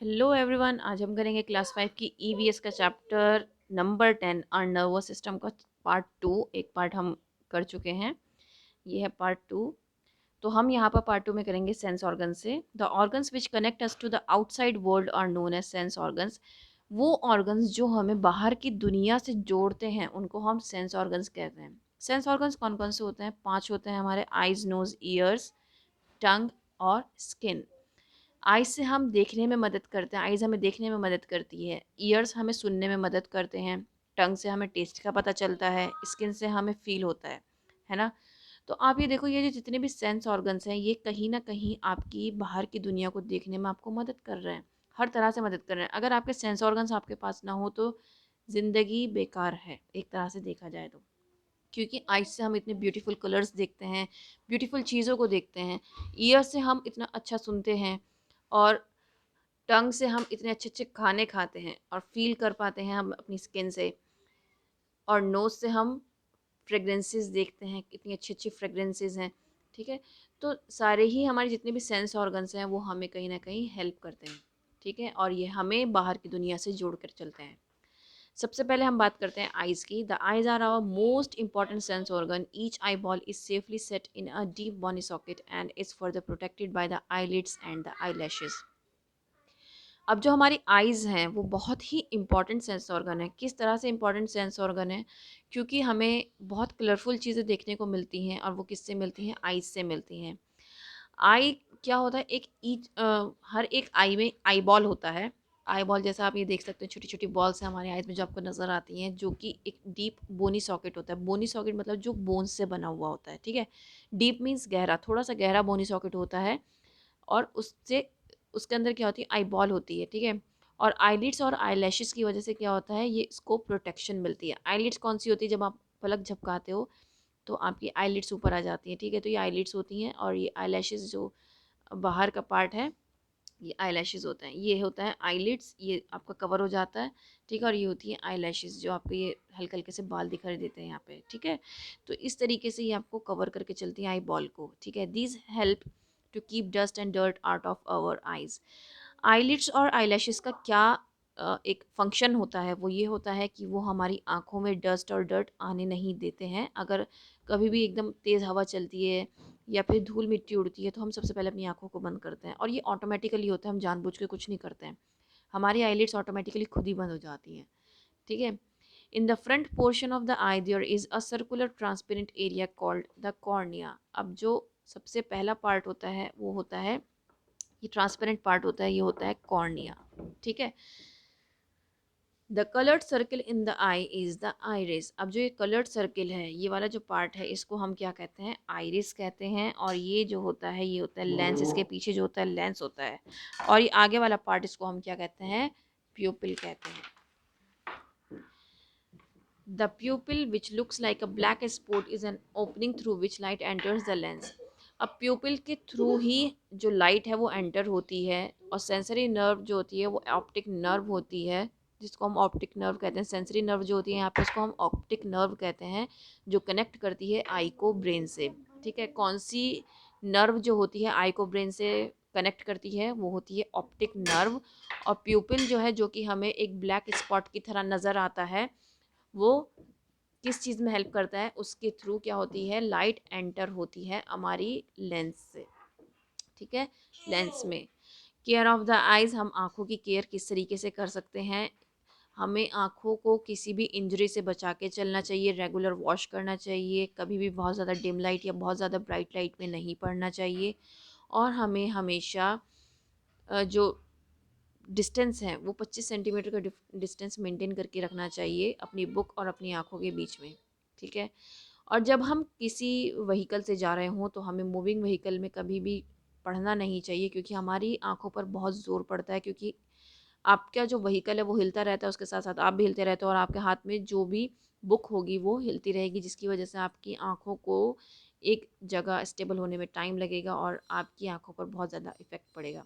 Hello everyone, आज हम करेंगे क्लास 5 की ईवीएस का चैप्टर नंबर 10 और नर्वस सिस्टम का पार्ट 2। एक पार्ट हम कर चुके हैं, ये है पार्ट 2। तो हम यहाँ पर पार्ट 2 में करेंगे सेंस ऑर्गन से। The organs which connect us to the outside world are known as sense organs. वो ऑर्गन्स जो हमें बाहर की दुनिया से जोड़ते हैं उनको हम सेंस ऑर्गन्स कहते हैं। सेंस ऑर्गन्स कौन कौन से होते हैं? 5 होते हैं हमारे: आइज, नोज, ईयर्स, टंग और स्किन। आइज़ से हम देखने में मदद करते हैं, आइज़ हमें देखने में मदद करती है। ईयर्स हमें सुनने में मदद करते हैं। टंग से हमें टेस्ट का पता चलता है। स्किन से हमें फ़ील होता है ना? तो आप ये देखो, ये जो जितने भी सेंस ऑर्गन्स हैं ये कहीं न कहीं आपकी बाहर की दुनिया को देखने में आपको मदद कर रहे हैं। हर तरह से मदद कर रहे हैं। अगर आपके सेंस ऑर्गन्स आपके पास ना हो तो ज़िंदगी बेकार है, एक तरह से देखा जाए तो। क्योंकि आइज़ से हम इतने ब्यूटीफुल कलर्स देखते हैं, ब्यूटीफुल चीज़ों को देखते हैं। ईयर से हम इतना अच्छा सुनते हैं और टंग से हम इतने अच्छे-अच्छे खाने खाते हैं और फ़ील कर पाते हैं हम अपनी स्किन से। और नोज़ से हम फ्रेग्रेंसेस देखते हैं, कितनी अच्छी-अच्छी फ्रेग्रेंसेस हैं, ठीक है? तो सारे ही हमारे जितने भी सेंस ऑर्गन्स हैं वो हमें कहीं न कहीं हेल्प करते हैं, ठीक है? और ये हमें बाहर की दुनिया से जोड़ कर चलते हैं। सबसे पहले हम बात करते हैं आइज़ की। The eyes are our most important sense organ. Each eyeball is safely set in a deep bony socket and is further protected by the eyelids and the eyelashes. अब जो हमारी आइज़ हैं वो बहुत ही important sense organ है। किस तरह से इम्पॉर्टेंट सेंस ऑर्गन है? क्योंकि हमें बहुत कलरफुल चीज़ें देखने को मिलती हैं और वो किससे मिलती हैं? आइज़ से मिलती हैं। आई क्या होता है? हर एक आई में आई बॉल होता है। आई बॉल जैसा आप ये देख सकते हैं, छोटी-छोटी बॉल्स हैं हमारी आइज़ में जो आपको नज़र आती हैं, जो कि एक डीप बोनी सॉकेट होता है। बोनी सॉकेट मतलब जो बोन्स से बना हुआ होता है, ठीक है? डीप मीन्स गहरा, थोड़ा-सा गहरा बोनी सॉकेट होता है और उससे उसके अंदर क्या होती है? आई बॉल होती है, ठीक है? और आईलिड्स और आईलैशेज़ की वजह से क्या होता है? ये इसको प्रोटेक्शन मिलती है। आईलिड्स कौन-सी होती है? जब आप पलक झपकाते हो तो आपकी आईलिड्स ऊपर आ जाती हैं, ठीक है? तो ये आईलिड्स होती हैं और ये आईलैशेज़ जो बाहर का पार्ट है, ये आईलैशेज़ होते हैं। ये होता है आईलिड्स, ये आपका कवर हो जाता है, ठीक है? और ये होती है आईलैशेज़ जो आपको ये हल्के-हल्के से बाल दिखाई देते हैं यहाँ पे, ठीक है? तो इस तरीके से ये आपको कवर करके चलती हैं आई बॉल को, ठीक है? These help to keep dust and dirt out of our eyes. Eyelids और आईलैशेज़ का क्या एक फंक्शन होता है, वो ये होता है कि वो हमारी आँखों में डस्ट और डर्ट आने नहीं देते हैं। अगर कभी भी एकदम तेज़ हवा चलती है या फिर धूल मिट्टी उड़ती है तो हम सबसे पहले अपनी आँखों को बंद करते हैं और ये ऑटोमेटिकली होता है, हम जानबूझ के कुछ नहीं करते हैं। हमारी आईलिड्स ऑटोमेटिकली खुद ही बंद हो जाती हैं, ठीक है? In the front portion of the eye there is a circular transparent area called the cornea. अब जो सबसे पहला पार्ट होता है वो होता है, ये ट्रांसपेरेंट पार्ट होता है, ये होता है कॉर्निया, ठीक है? The coloured circle in the I is the iris. अब जो ये कलर्ड सर्किल है, ये वाला जो पार्ट है, इसको हम क्या कहते हैं? आइरिस कहते हैं। और ये जो होता है ये होता है लेंस, इसके पीछे जो होता है लेंस होता है। और ये आगे वाला पार्ट, इसको हम क्या कहते हैं? प्यूपिल कहते हैं। The प्यूपिल which looks like a black spot is an opening through which light enters the lens. अब प्यूपिल के थ्रू ही जो लाइट है वो एंटर होती है और सेंसरी नर्व जो होती है वो ऑप्टिक नर्व होती है, जिसको हम ऑप्टिक नर्व कहते हैं। सेंसरी नर्व जो होती है यहाँ पे उसको हम ऑप्टिक नर्व कहते हैं, जो कनेक्ट करती है आई को ब्रेन से, ठीक है? कौन सी नर्व जो होती है आई को ब्रेन से कनेक्ट करती है? वो होती है ऑप्टिक नर्व। और प्यूपिल जो है, जो कि हमें एक ब्लैक स्पॉट की तरह नज़र आता है, वो किस चीज़ में हेल्प करता है? उसके थ्रू क्या होती है? लाइट एंटर होती है हमारी लेंस से, ठीक है? लेंस में। केयर ऑफ़ द आइज़, हम आँखों की केयर किस तरीके से कर सकते हैं? हमें आँखों को किसी भी इंजरी से बचा के चलना चाहिए, रेगुलर वॉश करना चाहिए, कभी भी बहुत ज़्यादा डिम लाइट या बहुत ज़्यादा ब्राइट लाइट में नहीं पढ़ना चाहिए। और हमें हमेशा जो डिस्टेंस है वो 25 सेंटीमीटर का डिस्टेंस मेंटेन करके रखना चाहिए अपनी बुक और अपनी आँखों के बीच में, ठीक है? और जब हम किसी व्हीकल से जा रहे हों तो हमें मूविंग व्हीकल में कभी भी पढ़ना नहीं चाहिए, क्योंकि हमारी आँखों पर बहुत ज़ोर पड़ता है। क्योंकि आपका जो व्हीकल है वो हिलता रहता है, उसके साथ-साथ आप भी हिलते रहते हो और आपके हाथ में जो भी बुक होगी वो हिलती रहेगी, जिसकी वजह से आपकी आँखों को एक जगह स्टेबल होने में टाइम लगेगा और आपकी आँखों पर बहुत ज़्यादा इफ़ेक्ट पड़ेगा।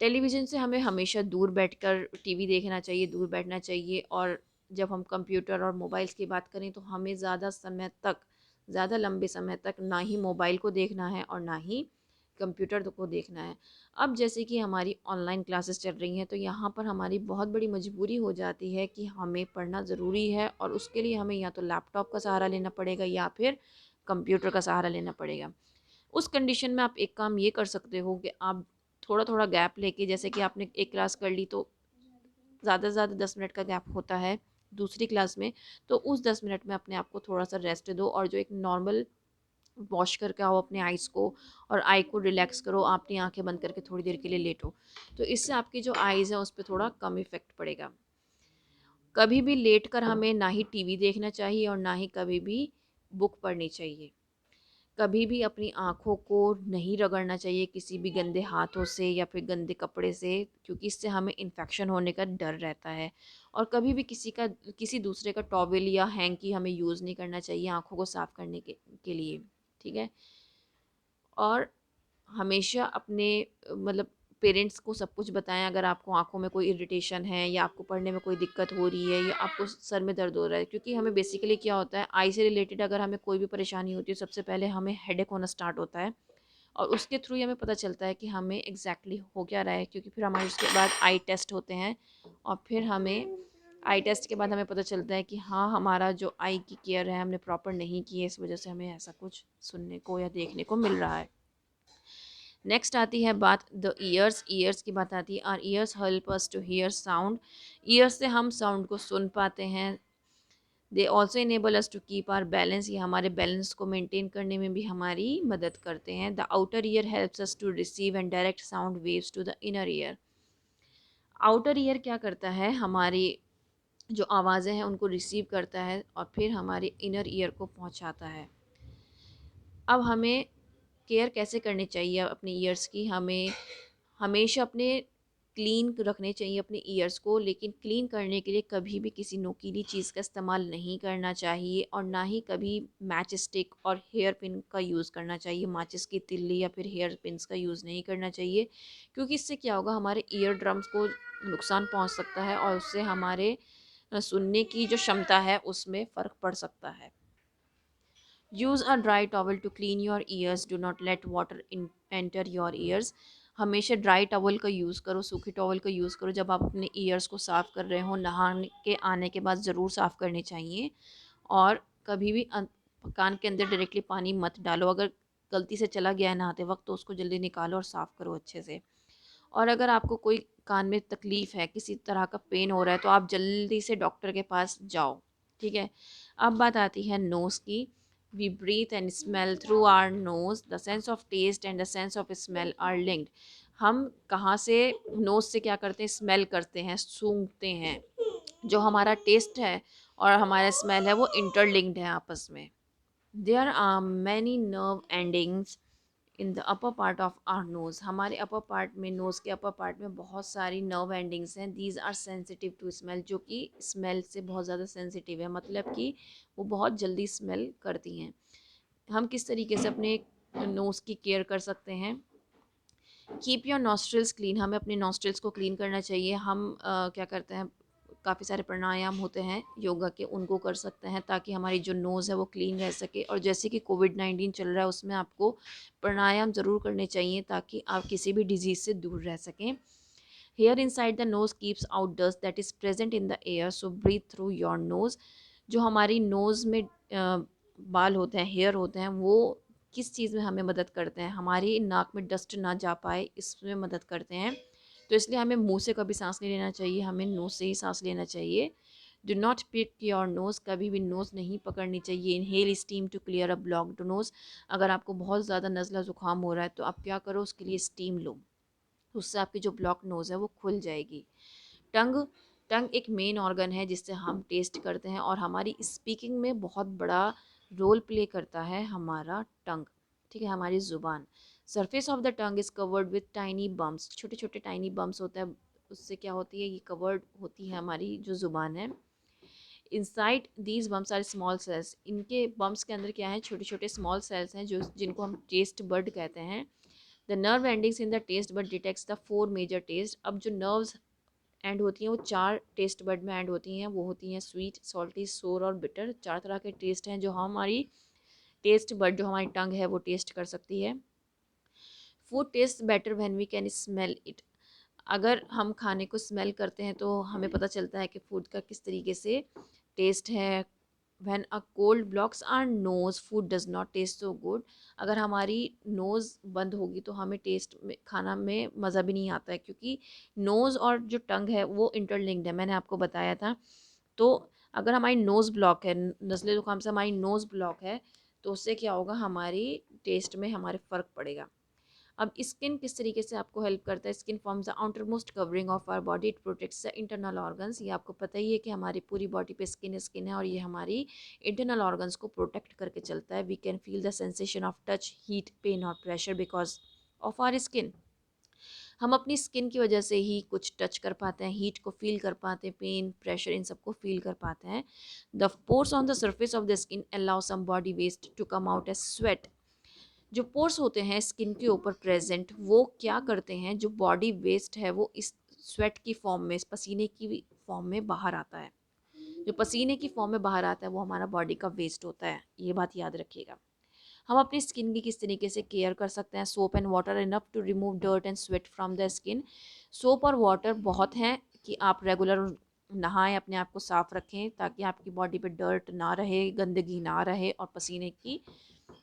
टेलीविज़न से हमें हमेशा दूर बैठकर टीवी देखना चाहिए, दूर बैठना चाहिए। और जब हम कंप्यूटर और मोबाइल्स की बात करें तो हमें ज़्यादा समय तक, ज़्यादा लंबे समय तक ना ही मोबाइल को देखना है और ना ही कंप्यूटर को देखना है। अब जैसे कि हमारी ऑनलाइन क्लासेस चल रही हैं तो यहाँ पर हमारी बहुत बड़ी मजबूरी हो जाती है कि हमें पढ़ना ज़रूरी है और उसके लिए हमें या तो लैपटॉप का सहारा लेना पड़ेगा या फिर कंप्यूटर का सहारा लेना पड़ेगा। उस कंडीशन में आप एक काम ये कर सकते हो कि आप थोड़ा थोड़ा गैप लेके, जैसे कि आपने एक क्लास कर ली तो ज़्यादा से ज़्यादा 10 मिनट का गैप होता है दूसरी क्लास में, तो उस 10 मिनट में अपने आप को थोड़ा सा रेस्ट दो और जो एक नॉर्मल वॉश करके आओ अपने आइज़ को और आई को रिलैक्स करो, अपनी आंखें बंद करके थोड़ी देर के लिए लेटो। तो इससे आपकी जो आइज़ है उस पर थोड़ा कम इफ़ेक्ट पड़ेगा। कभी भी लेट कर हमें ना ही टीवी देखना चाहिए और ना ही कभी भी बुक पढ़नी चाहिए। कभी भी अपनी आँखों को नहीं रगड़ना चाहिए किसी भी गंदे हाथों से या फिर गंदे कपड़े से, क्योंकि इससे हमें इन्फेक्शन होने का डर रहता है। और कभी भी किसी दूसरे का टॉवेल या हैंकी हमें यूज़ नहीं करना चाहिए आँखों को साफ़ करने के लिए, ठीक है? और हमेशा अपने मतलब पेरेंट्स को सब कुछ बताएं अगर आपको आंखों में कोई इरिटेशन है या आपको पढ़ने में कोई दिक्कत हो रही है या आपको सर में दर्द हो रहा है, क्योंकि हमें बेसिकली क्या होता है, आई से रिलेटेड अगर हमें कोई भी परेशानी होती है सबसे पहले हमें हेडेक होना स्टार्ट होता है और उसके थ्रू ही हमें पता चलता है कि हमें एग्जैक्टली हो क्या रहा है, क्योंकि फिर हमारे उसके बाद आई टेस्ट होते हैं और फिर हमें आई टेस्ट के बाद हमें पता चलता है कि हाँ हमारा जो आई की केयर है हमने प्रॉपर नहीं की है, इस वजह से हमें ऐसा कुछ सुनने को या देखने को मिल रहा है। नेक्स्ट आती है बात द ईयर्स की बात आती है। Our ears help us to hear sound. Ears से हम साउंड को सुन पाते हैं। They also enable us to keep our balance, ये हमारे बैलेंस को मेंटेन करने में भी हमारी मदद करते हैं। The outer ear helps us to receive and direct sound waves to the inner ear. Outer ear क्या करता है, हमारी जो आवाज़ें हैं उनको रिसीव करता है और फिर हमारे इनर ईयर को पहुंचाता है। अब हमें केयर कैसे करनी चाहिए अपने ईयर्स की, हमें हमेशा अपने क्लीन रखने चाहिए अपने ईयर्स को, लेकिन क्लीन करने के लिए कभी भी किसी नुकीली चीज़ का इस्तेमाल नहीं करना चाहिए और ना ही कभी मैच स्टिक और हेयर पिन का यूज़ करना चाहिए। माचिस की तिल्ली या फिर हेयर पिन्स का यूज़ नहीं करना चाहिए, क्योंकि इससे क्या होगा, हमारे ईयर ड्रम्स को नुकसान पहुंच सकता है और उससे हमारे सुनने की जो क्षमता है उसमें फ़र्क पड़ सकता है। Use a dry towel to clean your ears, do not let water enter your ears. हमेशा ड्राई टॉवल का यूज़ करो, सूखी टॉवल का यूज़ करो जब आप अपने ईयर्स को साफ़ कर रहे हो। नहाने के आने के बाद ज़रूर साफ़ करने चाहिए और कभी भी कान के अंदर डायरेक्टली पानी मत डालो। अगर गलती से चला गया है नहाते वक्त तो उसको जल्दी निकालो और साफ़ करो अच्छे से। और अगर आपको कोई कान में तकलीफ़ है, किसी तरह का पेन हो रहा है, तो आप जल्दी से डॉक्टर के पास जाओ, ठीक है? अब बात आती है नोज़ की। We breathe and smell through our nose, the sense of taste and the sense of smell are linked. हम कहाँ से नोज़ से क्या करते हैं, स्मेल करते हैं, सूंघते हैं। जो हमारा टेस्ट है और हमारा स्मेल है वो इंटरलिंक्ड है आपस में। There are many nerve endings in the upper part of our nose. हमारे अपर पार्ट में, नोज़ के अपर पार्ट में बहुत सारी नर्व एंडिंग्स हैं। These are sensitive to smell, जो कि स्मेल से बहुत ज़्यादा सेंसिटिव है, मतलब कि वो बहुत जल्दी स्मेल करती हैं। हम किस तरीके से अपने नोज़ की केयर कर सकते हैं? कीप योर नॉस्ट्रल्स क्लीन, हमें अपने नॉस्ट्रल्स को क्लीन करना चाहिए। हम क्या करते हैं, काफ़ी सारे प्राणायाम होते हैं योगा के, उनको कर सकते हैं ताकि हमारी जो नोज़ है वो क्लीन रह सके। और जैसे कि कोविड-19 चल रहा है उसमें आपको प्राणायाम ज़रूर करने चाहिए ताकि आप किसी भी डिजीज़ से दूर रह सकें। Hair inside the nose keeps out dust that is present in the air, so breathe through your nose. जो हमारी नोज़ में बाल होते हैं, हेयर होते हैं, वो किस चीज़ में हमें मदद करते हैं, हमारी नाक में डस्ट ना जा पाए इसमें मदद करते हैं। तो इसलिए हमें मुंह से कभी सांस नहीं लेना चाहिए, हमें नोज़ से ही सांस लेना चाहिए। Do not pick your nose, कभी भी नोज़ नहीं पकड़नी चाहिए। Inhale steam to clear a blocked nose. अगर आपको बहुत ज़्यादा नज़ला ज़ुकाम हो रहा है तो आप क्या करो, उसके लिए स्टीम लो, उससे आपकी जो ब्लॉक नोज़ है वो खुल जाएगी। टंग टंग एक मेन ऑर्गन है जिससे हम टेस्ट करते हैं और हमारी स्पीकिंग में बहुत बड़ा रोल प्ले करता है हमारा टंग, ठीक है, हमारी ज़ुबान। Surface of the tongue is covered with tiny bumps, छोटे छोटे टाइनी बम्प्स होता है, उससे क्या होती है, ये कवर्ड होती है हमारी जो ज़ुबान है। Inside these bumps are small cells, इनके बम्प्स के अंदर क्या है, छोटे छोटे स्मॉल सेल्स हैं जो जिनको हम टेस्ट बर्ड कहते हैं। The nerve endings in the taste bud detects the 4 major taste. अब जो नर्व्स एंड होती हैं वो 4 टेस्ट बर्ड में एंड होती हैं, वो होती हैं स्वीट, सॉल्टी, सोर और बिटर। 4 तरह के टेस्ट हैं जो हमारी टेस्ट बर्ड, जो हमारी टंग है वो टेस्ट कर सकती है। Food taste better when we can smell it. अगर हम खाने को स्मेल करते हैं तो हमें पता चलता है कि फूड का किस तरीके से टेस्ट है। When a cold blocks our nose food does not taste so good. अगर हमारी नोज़ बंद होगी तो हमें टेस्ट में खाना में मज़ा भी नहीं आता है, क्योंकि नोज़ और जो टंग है वो इंटरलिंक्ड है, मैंने आपको बताया था। तो अगर हमारी नोज़ ब्लॉक है, नज़ले ज़ुकाम से हमारी नोज़ ब्लॉक है, तो उससे क्या होगा, हमारी टेस्ट में हमारे फ़र्क पड़ेगा। अब स्किन किस तरीके से आपको हेल्प करता है। Skin forms the outermost covering of our body, it protects the internal organs. ये आपको पता ही है कि हमारी पूरी बॉडी पे स्किन स्किन है और ये हमारी इंटरनल ऑर्गन्स को प्रोटेक्ट करके चलता है। We can feel the sensation of touch, heat, pain और pressure because of our skin. हम अपनी स्किन की वजह से ही कुछ टच कर पाते हैं, हीट को फील कर पाते हैं, पेन, प्रेशर, इन सबको फील कर पाते हैं। The pores on the surface of the skin allow some body waste to come out as sweat. जो पोर्स होते हैं स्किन के ऊपर प्रेजेंट, वो क्या करते हैं, जो बॉडी वेस्ट है वो इस स्वेट की फॉर्म में, इस पसीने की फॉर्म में बाहर आता है। जो पसीने की फॉर्म में बाहर आता है वो हमारा बॉडी का वेस्ट होता है, ये बात याद रखिएगा। हम अपनी स्किन की किस तरीके से केयर कर सकते हैं। Soap and water enough to remove dirt and sweat from the skin. Soap और वाटर बहुत हैं कि आप रेगुलर नहाएं, अपने आप को साफ रखें ताकि आपकी बॉडी पे डर्ट ना रहे, गंदगी ना रहे और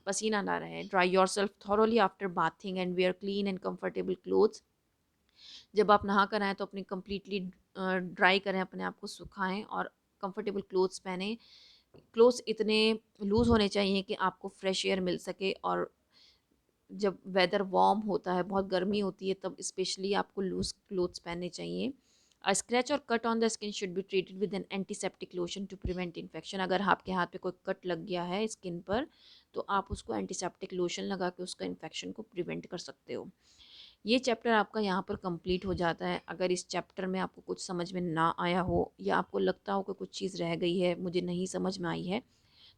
पसीना ना रहे। Dry your self thoroughly after bathing and where clean and comfortable clothes. जब आप नहा कर आएँ तो अपनी कंप्लीटली ड्राई करें, अपने आप को सुखाएं और कंफर्टेबल क्लोथ्स पहने। क्लोथ्स इतने लूज़ होने चाहिए कि आपको फ्रेश एयर मिल सके, और जब वेदर वार्म होता है, बहुत गर्मी होती है, तब स्पेशली आपको लूज क्लोथ्स पहनने चाहिए। अ स्क्रैच और cut on the skin should be treated with an antiseptic lotion to prevent infection. अगर आपके हाथ पे कोई कट लग गया है स्किन पर, तो आप उसको एंटीसेप्टिक लोशन लगा के उसका इन्फेक्शन को प्रिवेंट कर सकते हो। ये चैप्टर आपका यहाँ पर कंप्लीट हो जाता है। अगर इस चैप्टर में आपको कुछ समझ में ना आया हो या आपको लगता हो कि कुछ चीज़ रह गई है, मुझे नहीं समझ में आई है,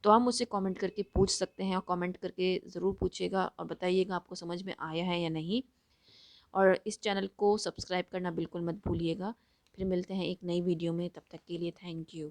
तो आप मुझसे कमेंट करके पूछ सकते हैं, और कमेंट करके ज़रूर पूछिएगा और बताइएगा आपको समझ में आया है या नहीं। और इस चैनल को सब्सक्राइब करना बिल्कुल मत भूलिएगा। फिर मिलते हैं एक नई वीडियो में, तब तक के लिए थैंक यू।